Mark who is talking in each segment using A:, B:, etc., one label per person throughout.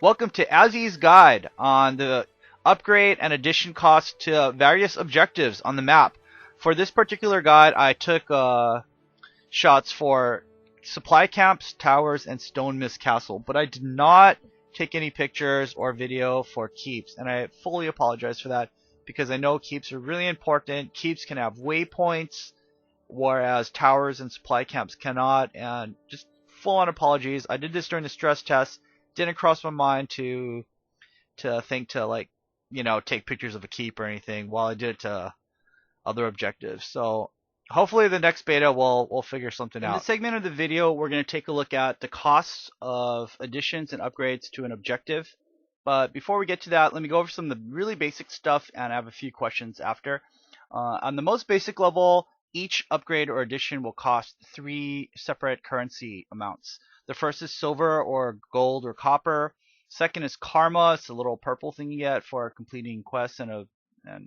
A: Welcome to Azzy's guide on the upgrade and addition costs to various objectives on the map. For this particular guide, I took shots for supply camps, towers, and Stonemist Castle, but I did not take any pictures or video for keeps, and I fully apologize for that because I know keeps are really important. Keeps can have waypoints, whereas towers and supply camps cannot, and just full-on apologies. I did this during the stress test. Didn't cross my mind to think to take pictures of a keep or anything while I did it to other objectives. So hopefully the next beta we'll figure something out. In this segment of the video, we're going to take a look at the costs of additions and upgrades to an objective. But before we get to that, let me go over some of the really basic stuff, and I have a few questions after. On the most basic level, each upgrade or addition will cost 3 separate currency amounts. The first is silver or gold or copper. Second is karma. It's a little purple thing you get for completing quests and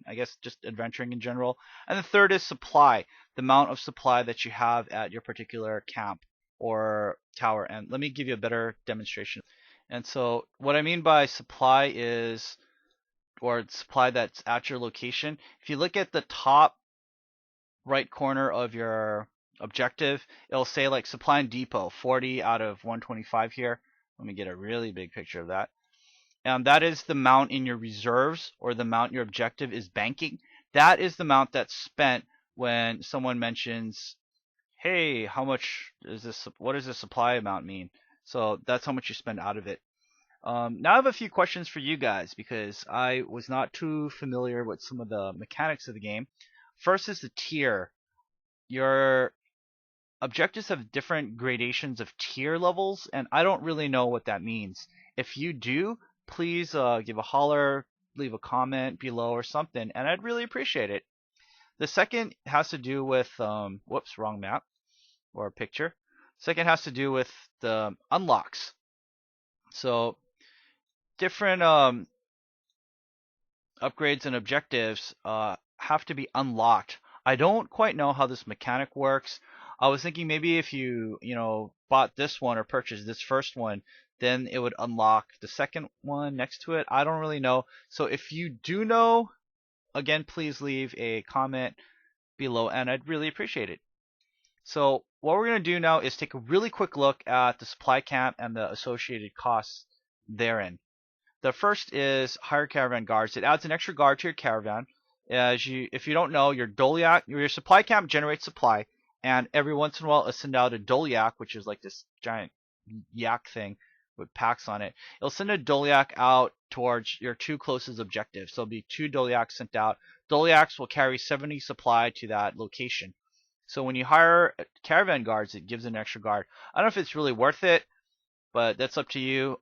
A: I guess just adventuring in general. And the third is supply, the amount of supply that you have at your particular camp or tower. And let me give you a better demonstration. And so what I mean by supply is, or supply that's at your location. If you look at the top right corner of your objective, it'll say like supply and depot 40 out of 125 here. Let me get a really big picture of that. And that is the amount in your reserves, or the amount your objective is banking. That is the amount that's spent when someone mentions, hey, how much is this, what does the supply amount mean? So that's how much you spend out of it. Now I have a few questions for you guys because I was not too familiar with some of the mechanics of the game. First is the tier. Your objectives have different gradations of tier levels, and I don't really know what that means. If you do, please give a holler, leave a comment below or something, and I'd really appreciate it. The second has to do with, whoops, wrong map or picture. Second has to do with the unlocks. So different upgrades and objectives have to be unlocked. I don't quite know how this mechanic works. I was thinking maybe if you bought this one or purchased this first one, then it would unlock the second one next to it. I don't really know. So if you do know, again, please leave a comment below and I'd really appreciate it. So what we're going to do now is take a really quick look at the supply camp and the associated costs therein. The first is hire caravan guards. It adds an extra guard to your caravan. If you don't know, your Doliak, your supply camp generates supply, and every once in a while it'll send out a Doliak, which is like this giant yak thing with packs on it. It'll send a Doliak out towards your 2 closest objectives. So there'll be 2 Doliaks sent out. Doliaks will carry 70 supply to that location. So when you hire caravan guards, it gives an extra guard. I don't know if it's really worth it, but that's up to you.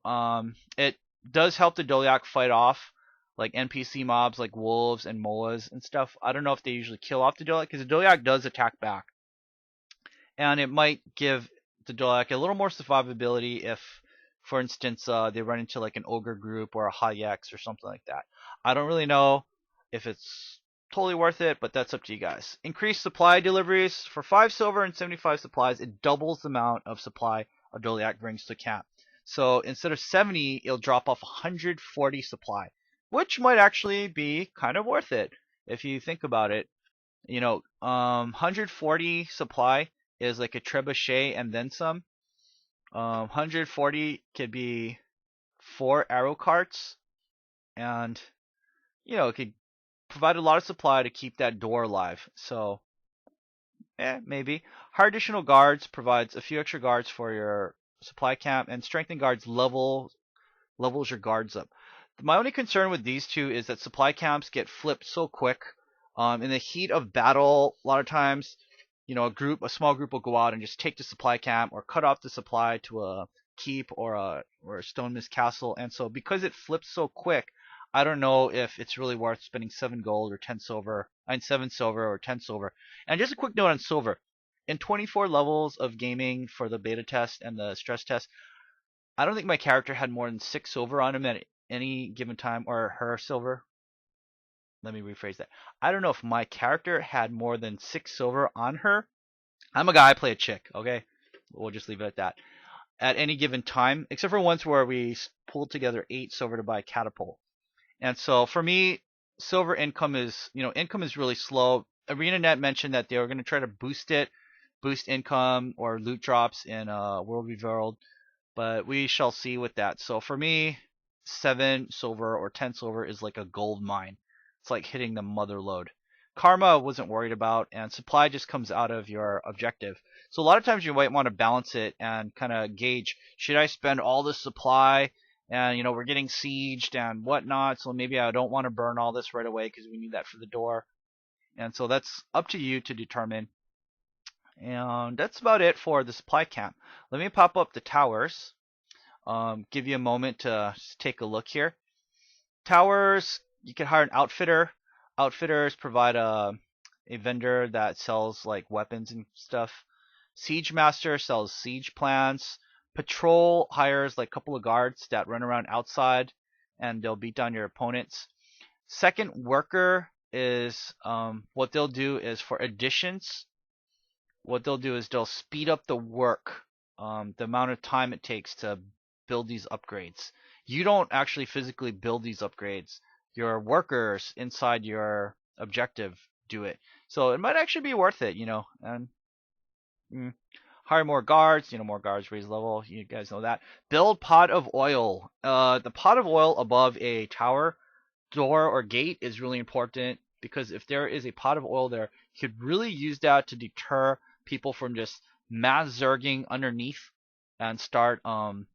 A: It does help the Doliak fight off like NPC mobs like wolves and moas and stuff. I don't know if they usually kill off the Doliak, because the Doliak does attack back. And it might give the Doliak a little more survivability if, for instance, they run into like an ogre group or a Hayeks or something like that. I don't really know if it's totally worth it, but that's up to you guys. Increased supply deliveries. For 5 silver and 75 supplies, it doubles the amount of supply a Doliak brings to camp. So instead of 70, it'll drop off 140 supply, which might actually be kind of worth it if you think about it. 140 supply is like a trebuchet and then some. 140 could be 4 arrow carts, and it could provide a lot of supply to keep that door alive. So maybe. Hire additional guards provides a few extra guards for your supply camp, and strengthen guards levels your guards up. My only concern with these two is that supply camps get flipped so quick. In the heat of battle, a lot of times, a small group will go out and just take the supply camp or cut off the supply to a keep or a Stonemist Castle. And so because it flips so quick, I don't know if it's really worth spending 7 gold or 10 silver, 7 silver or 10 silver. And just a quick note on silver. In 24 levels of gaming for the beta test and the stress test, I don't think my character had more than 6 silver on him at any given time, or her silver. Let me rephrase that. I don't know if my character had more than 6 silver on her. I'm a guy, I play a chick, okay? We'll just leave it at that. at any given time, except for once where we pulled together 8 silver to buy a catapult. And so for me, silver income is, income is really slow. ArenaNet mentioned that they were going to try to boost income or loot drops in World Revealed, but we shall see with that. So for me, 7 silver or 10 silver is like a gold mine. It's like hitting the mother lode. Karma wasn't worried about, and supply just comes out of your objective. So a lot of times you might want to balance it and kind of gauge, should I spend all this supply? And we're getting sieged and whatnot, so maybe I don't want to burn all this right away because we need that for the door. And so that's up to you to determine. And that's about it for the supply camp. Let me pop up the towers. Give you a moment to take a look here. Towers, you can hire an outfitter. Outfitters provide a vendor that sells like weapons and stuff. Siege Master sells siege plans. Patrol hires like a couple of guards that run around outside and they'll beat down your opponents. Second Worker is what they'll do is for additions. What they'll do is they'll speed up the work, the amount of time it takes to build these upgrades. You don't actually physically build these upgrades. Your workers inside your objective do it. So it might actually be worth it, and hire more guards, more guards raise level. You guys know that. Build pot of oil. The pot of oil above a tower, door, or gate is really important because if there is a pot of oil there, you could really use that to deter people from just mass zerging underneath and start pounding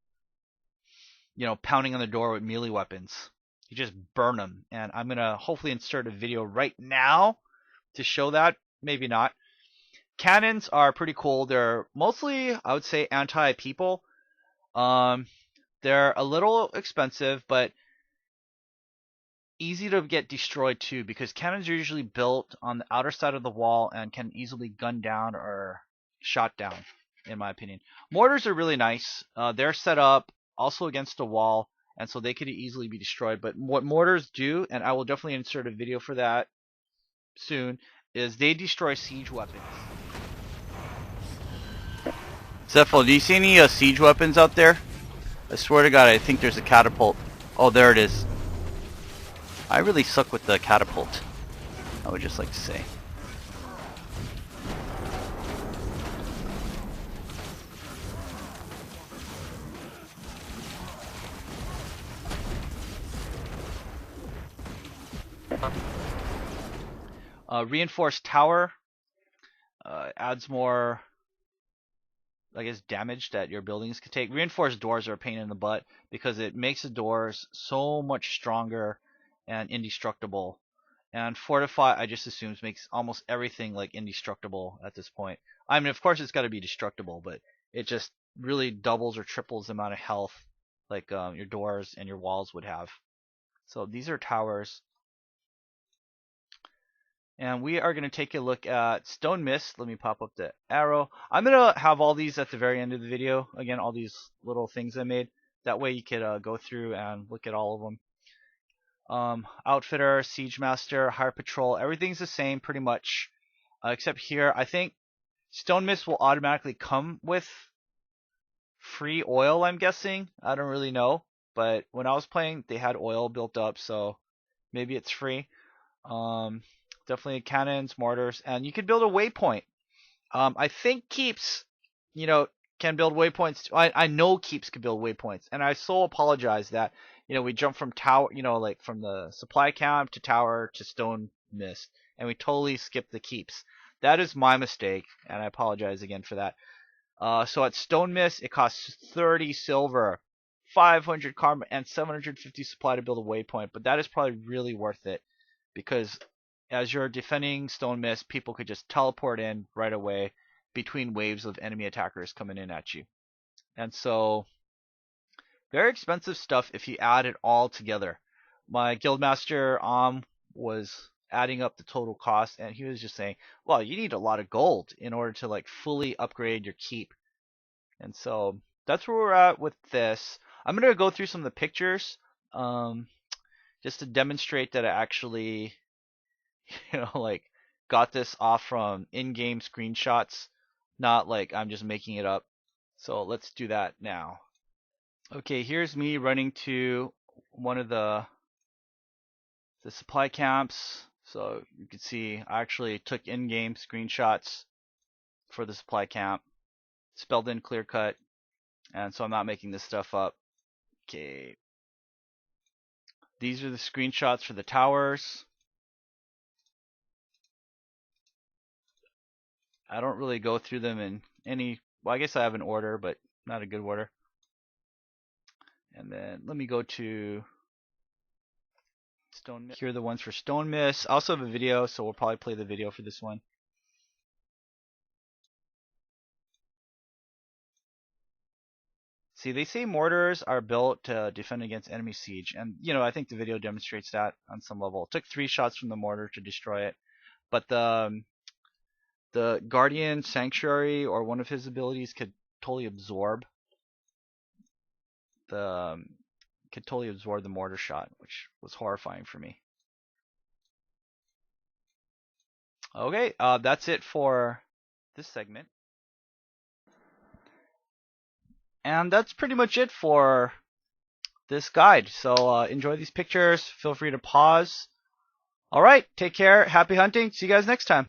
A: on the door with melee weapons. You just burn them. And I'm going to hopefully insert a video right now to show that. Maybe not. Cannons are pretty cool. They're mostly, I would say, anti-people. They're a little expensive, but easy to get destroyed too, because cannons are usually built on the outer side of the wall and can easily gun down or shot down, in my opinion. Mortars are really nice. They're set up also against a wall, and so they could easily be destroyed. But what mortars do, and I will definitely insert a video for that soon, is they destroy siege weapons. Zephel, do you see any siege weapons out there? I swear to God, I think there's a catapult. Oh, there it is. I really suck with the catapult, I would just like to say. Reinforced tower adds more, I guess, damage that your buildings could take. Reinforced doors are a pain in the butt because it makes the doors so much stronger and indestructible. And fortify, I just assume, makes almost everything like indestructible at this point. I mean, of course it's got to be destructible, but it just really doubles or triples the amount of health like your doors and your walls would have. So these are towers. And we are going to take a look at Stonemist. Let me pop up the arrow. I'm going to have all these at the very end of the video. Again, all these little things I made. That way you could go through and look at all of them. Outfitter, Siege Master, Hire Patrol. Everything's the same pretty much. Except here, I think Stonemist will automatically come with free oil, I'm guessing. I don't really know. But when I was playing, they had oil built up, so maybe it's free. Definitely cannons, mortars, and you could build a waypoint. I think keeps, can build waypoints. I know keeps can build waypoints, and I so apologize that we jumped from tower, like from the supply camp to tower to stone mist, and we totally skipped the keeps. That is my mistake, and I apologize again for that. So at stone mist, it costs 30 silver, 500 karma, and 750 supply to build a waypoint, but that is probably really worth it because as you're defending Stone Mist, people could just teleport in right away between waves of enemy attackers coming in at you. And so, very expensive stuff if you add it all together. My guildmaster was adding up the total cost, and he was just saying, well, you need a lot of gold in order to like fully upgrade your keep. And so, that's where we're at with this. I'm going to go through some of the pictures just to demonstrate that I actually like got this off from in-game screenshots, not like I'm just making it up. So let's do that now. Okay, here's me running to one of the supply camps. So you can see I actually took in-game screenshots for the supply camp, spelled in clear cut, and so I'm not making this stuff up. Okay, these are the screenshots for the towers. I don't really go through them in any, well, I guess I have an order, but not a good order. And then let me go to Stonemist. Here are the ones for Stonemist. I also have a video, so we'll probably play the video for this one. See, they say mortars are built to defend against enemy siege, and I think the video demonstrates that on some level. It took 3 shots from the mortar to destroy it, but the Guardian Sanctuary, or one of his abilities, could totally absorb the mortar shot, which was horrifying for me. Okay, that's it for this segment. And that's pretty much it for this guide. So enjoy these pictures. Feel free to pause. All right, take care. Happy hunting. See you guys next time.